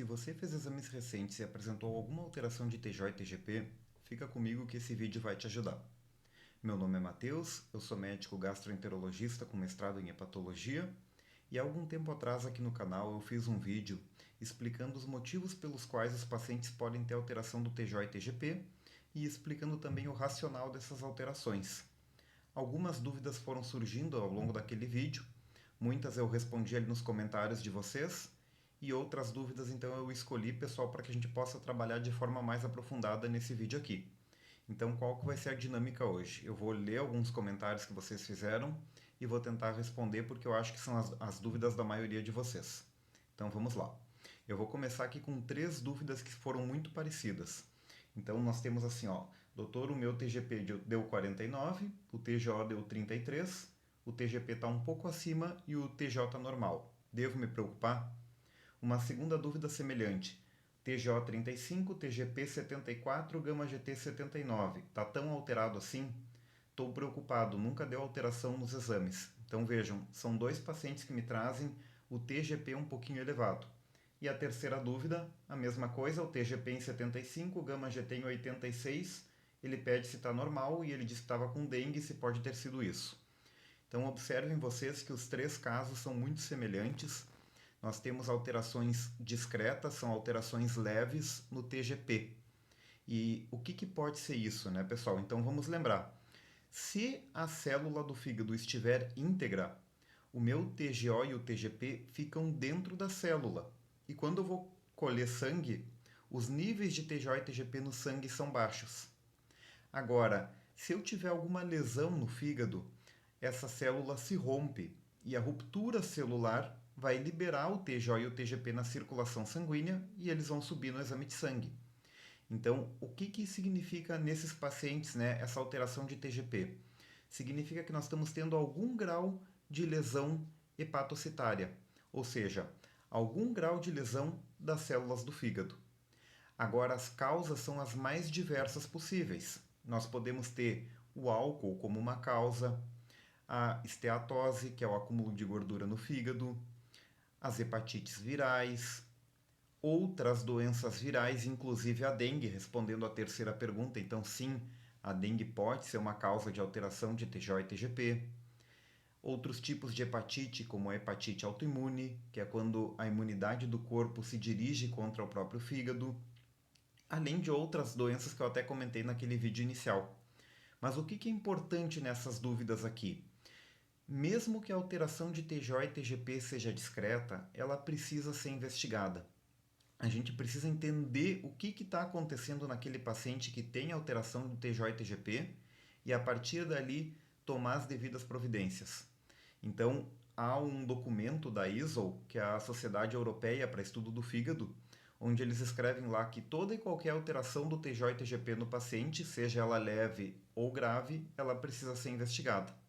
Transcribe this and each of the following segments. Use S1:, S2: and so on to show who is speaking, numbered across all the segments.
S1: Se você fez exames recentes e apresentou alguma alteração de TJ e TGP, fica comigo que esse vídeo vai te ajudar. Meu nome é Matheus, eu sou médico gastroenterologista com mestrado em hepatologia e há algum tempo atrás aqui no canal eu fiz um vídeo explicando os motivos pelos quais os pacientes podem ter alteração do TJ e TGP e explicando também o racional dessas alterações. Algumas dúvidas foram surgindo ao longo daquele vídeo, muitas eu respondi ali nos comentários de vocês, e outras dúvidas então eu escolhi, pessoal, para que a gente possa trabalhar de forma mais aprofundada nesse vídeo aqui. Então, qual que vai ser a dinâmica hoje? Eu vou ler alguns comentários que vocês fizeram e vou tentar responder porque eu acho que são as dúvidas da maioria de vocês. Então, vamos lá. Eu vou começar aqui com 3 dúvidas que foram muito parecidas. Então, nós temos assim, ó, doutor, o meu TGP deu 49, o TGO deu 33, o TGP está um pouco acima e o TJ normal. Devo me preocupar? Uma segunda dúvida semelhante. TGO 35, TGP 74, Gama GT 79. Está tão alterado assim? Estou preocupado, nunca deu alteração nos exames. Então vejam, são 2 pacientes que me trazem o TGP um pouquinho elevado. E a terceira dúvida, a mesma coisa, o TGP em 75, o Gama GT em 86. Ele pede se está normal e ele diz que estava com dengue, se pode ter sido isso. Então observem vocês que os 3 casos são muito semelhantes. Nós temos alterações discretas, são alterações leves no TGP. E o que pode ser isso, né, pessoal? Então vamos lembrar. Se a célula do fígado estiver íntegra, o meu TGO e o TGP ficam dentro da célula. E quando eu vou colher sangue, os níveis de TGO e TGP no sangue são baixos. Agora, se eu tiver alguma lesão no fígado, essa célula se rompe e a ruptura celular vai liberar o TGO e o TGP na circulação sanguínea e eles vão subir no exame de sangue. Então, o que significa nesses pacientes, né, essa alteração de TGP? Significa que nós estamos tendo algum grau de lesão hepatocitária, ou seja, algum grau de lesão das células do fígado. Agora, as causas são as mais diversas possíveis. Nós podemos ter o álcool como uma causa, a esteatose, que é o acúmulo de gordura no fígado, as hepatites virais, outras doenças virais, inclusive a dengue, respondendo à terceira pergunta. Então, sim, a dengue pode ser uma causa de alteração de TJ e TGP. Outros tipos de hepatite, como a hepatite autoimune, que é quando a imunidade do corpo se dirige contra o próprio fígado, além de outras doenças que eu até comentei naquele vídeo inicial. Mas o que é importante nessas dúvidas aqui? Mesmo que a alteração de TJ e TGP seja discreta, ela precisa ser investigada. A gente precisa entender o que está acontecendo naquele paciente que tem alteração do TJ e TGP e, a partir dali, tomar as devidas providências. Então, há um documento da EASL, que é a Sociedade Europeia para Estudo do Fígado, onde eles escrevem lá que toda e qualquer alteração do TJ e TGP no paciente, seja ela leve ou grave, ela precisa ser investigada.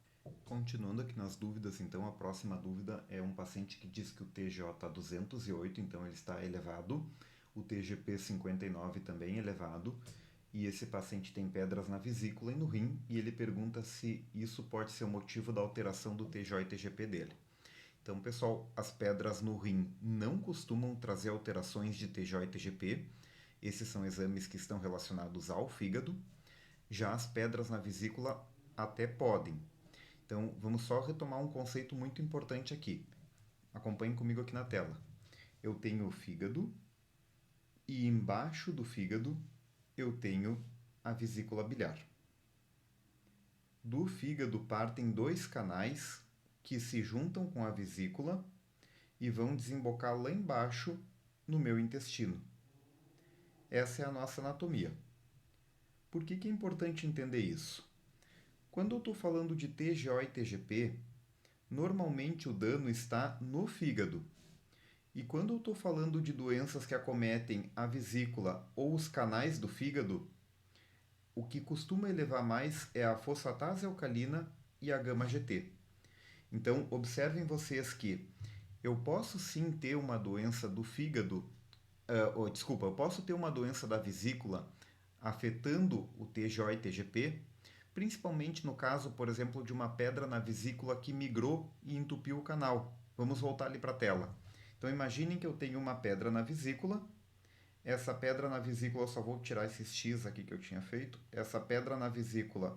S1: Continuando aqui nas dúvidas, então, a próxima dúvida é um paciente que diz que o TGO está 208, então ele está elevado, o TGP 59 também elevado, e esse paciente tem pedras na vesícula e no rim, e ele pergunta se isso pode ser o motivo da alteração do TGO e TGP dele. Então, pessoal, as pedras no rim não costumam trazer alterações de TGO e TGP, esses são exames que estão relacionados ao fígado, já as pedras na vesícula até podem. Então, vamos só retomar um conceito muito importante aqui. Acompanhem comigo aqui na tela. Eu tenho o fígado e embaixo do fígado eu tenho a vesícula biliar. Do fígado partem 2 canais que se juntam com a vesícula e vão desembocar lá embaixo no meu intestino. Essa é a nossa anatomia. Por que é importante entender isso? Quando eu estou falando de TGO e TGP, normalmente o dano está no fígado. E quando eu estou falando de doenças que acometem a vesícula ou os canais do fígado, o que costuma elevar mais é a fosfatase alcalina e a gama-GT. Então, observem vocês que eu posso sim ter uma doença do fígado, eu posso ter uma doença da vesícula afetando o TGO e TGP, principalmente no caso, por exemplo, de uma pedra na vesícula que migrou e entupiu o canal. Vamos voltar ali para a tela. Então imaginem que eu tenho uma pedra na vesícula. Essa pedra na vesícula, eu só vou tirar esses X aqui que eu tinha feito. Essa pedra na vesícula,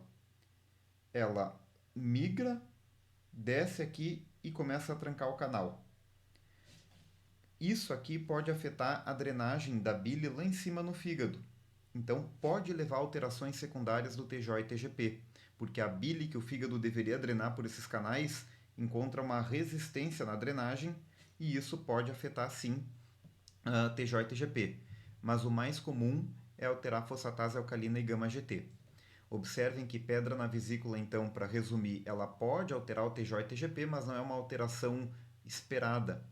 S1: ela migra, desce aqui e começa a trancar o canal. Isso aqui pode afetar a drenagem da bile lá em cima no fígado. Então pode levar a alterações secundárias do TJ e TGP, porque a bile que o fígado deveria drenar por esses canais encontra uma resistência na drenagem e isso pode afetar sim a TJ e TGP. Mas o mais comum é alterar a fosfatase alcalina e gama-GT. Observem que pedra na vesícula, então, para resumir, ela pode alterar o TJ e TGP, mas não é uma alteração esperada.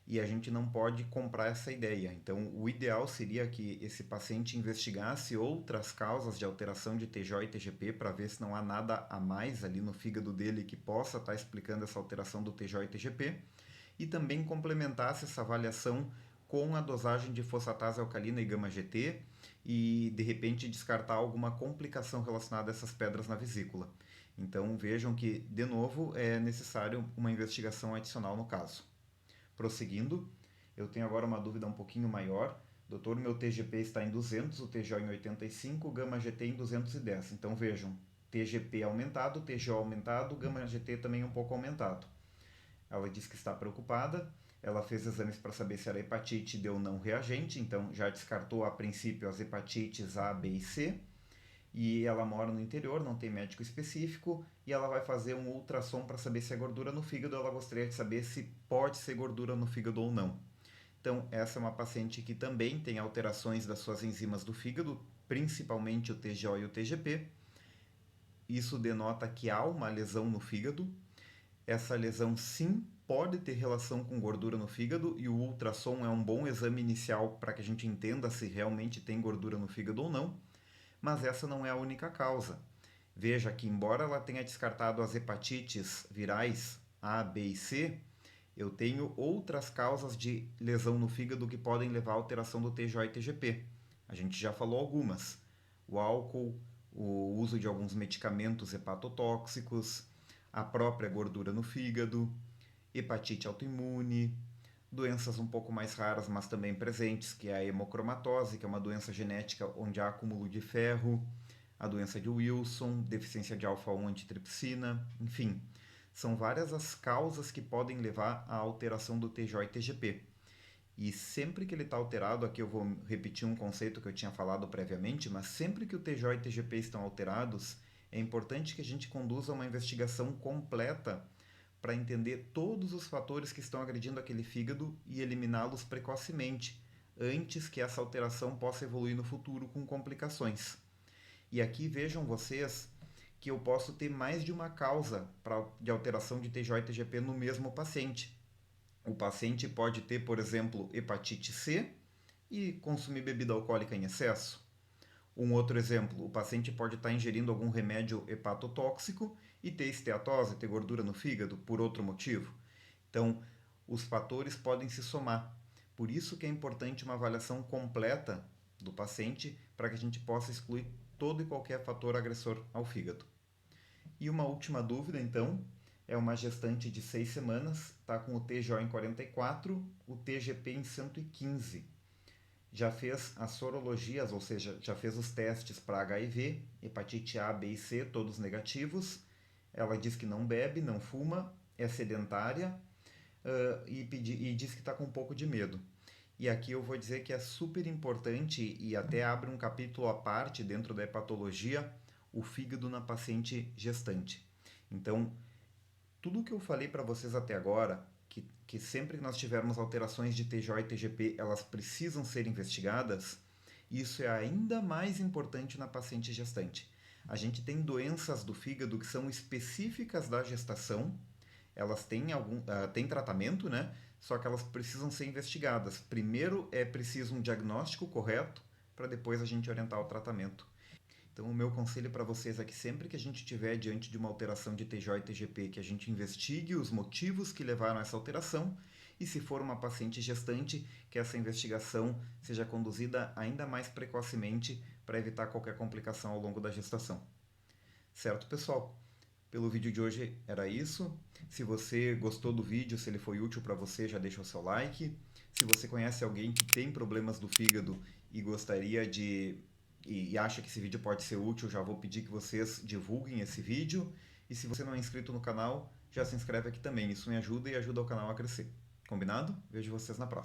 S1: E a gente não pode comprar essa ideia. Então, o ideal seria que esse paciente investigasse outras causas de alteração de TJ e TGP para ver se não há nada a mais ali no fígado dele que possa estar explicando essa alteração do TJ e TGP. E também complementasse essa avaliação com a dosagem de fosfatase alcalina e gama-GT e, de repente, descartar alguma complicação relacionada a essas pedras na vesícula. Então, vejam que, de novo, é necessário uma investigação adicional no caso. Prosseguindo, eu tenho agora uma dúvida um pouquinho maior. Doutor, meu TGP está em 200, o TGO em 85, gama-GT em 210. Então, vejam, TGP aumentado, TGO aumentado, gama-GT também um pouco aumentado. Ela diz que está preocupada. Ela fez exames para saber se era hepatite e deu não reagente, então já descartou a princípio as hepatites A, B e C. E ela mora no interior, não tem médico específico, e ela vai fazer um ultrassom para saber se é gordura no fígado. Ela gostaria de saber se pode ser gordura no fígado ou não. Então, essa é uma paciente que também tem alterações das suas enzimas do fígado, principalmente o TGO e o TGP. Isso denota que há uma lesão no fígado. Essa lesão sim pode ter relação com gordura no fígado e o ultrassom é um bom exame inicial para que a gente entenda se realmente tem gordura no fígado ou não, mas essa não é a única causa. Veja que, embora ela tenha descartado as hepatites virais A, B e C, eu tenho outras causas de lesão no fígado que podem levar à alteração do TJ e TGP. A gente já falou algumas: o álcool, o uso de alguns medicamentos hepatotóxicos, a própria gordura no fígado, hepatite autoimune, doenças um pouco mais raras, mas também presentes, que é a hemocromatose, que é uma doença genética onde há acúmulo de ferro, a doença de Wilson, deficiência de alfa-1 antitripsina, enfim. São várias as causas que podem levar à alteração do TJ e TGP. E sempre que ele está alterado, aqui eu vou repetir um conceito que eu tinha falado previamente, mas sempre que o TJ e TGP estão alterados, é importante que a gente conduza uma investigação completa para entender todos os fatores que estão agredindo aquele fígado e eliminá-los precocemente, antes que essa alteração possa evoluir no futuro com complicações. E aqui vejam vocês que eu posso ter mais de uma causa de alteração de TJ e TGP no mesmo paciente. O paciente pode ter, por exemplo, hepatite C e consumir bebida alcoólica em excesso. Um outro exemplo, o paciente pode estar ingerindo algum remédio hepatotóxico e ter esteatose, ter gordura no fígado, por outro motivo. Então, os fatores podem se somar. Por isso que é importante uma avaliação completa do paciente para que a gente possa excluir todo e qualquer fator agressor ao fígado. E uma última dúvida, então, é uma gestante de 6 semanas, está com o TGO em 44, o TGP em 115. Já fez as sorologias, ou seja, já fez os testes para HIV, hepatite A, B e C, todos negativos. Ela diz que não bebe, não fuma, é sedentária e diz que está com um pouco de medo. E aqui eu vou dizer que é super importante e até abre um capítulo à parte dentro da hepatologia, o fígado na paciente gestante. Então, tudo o que eu falei para vocês até agora, que sempre que nós tivermos alterações de TJ e TGP, elas precisam ser investigadas, isso é ainda mais importante na paciente gestante. A gente tem doenças do fígado que são específicas da gestação, elas têm tratamento, né? Só que elas precisam ser investigadas. Primeiro é preciso um diagnóstico correto para depois a gente orientar o tratamento. Então, o meu conselho para vocês é que sempre que a gente estiver diante de uma alteração de TJ e TGP, que a gente investigue os motivos que levaram a essa alteração e, se for uma paciente gestante, que essa investigação seja conduzida ainda mais precocemente para evitar qualquer complicação ao longo da gestação. Certo, pessoal? Pelo vídeo de hoje era isso. Se você gostou do vídeo, se ele foi útil para você, já deixa o seu like. Se você conhece alguém que tem problemas do fígado e gostaria de e acha que esse vídeo pode ser útil, já vou pedir que vocês divulguem esse vídeo. E se você não é inscrito no canal, já se inscreve aqui também. Isso me ajuda e ajuda o canal a crescer. Combinado? Vejo vocês na próxima.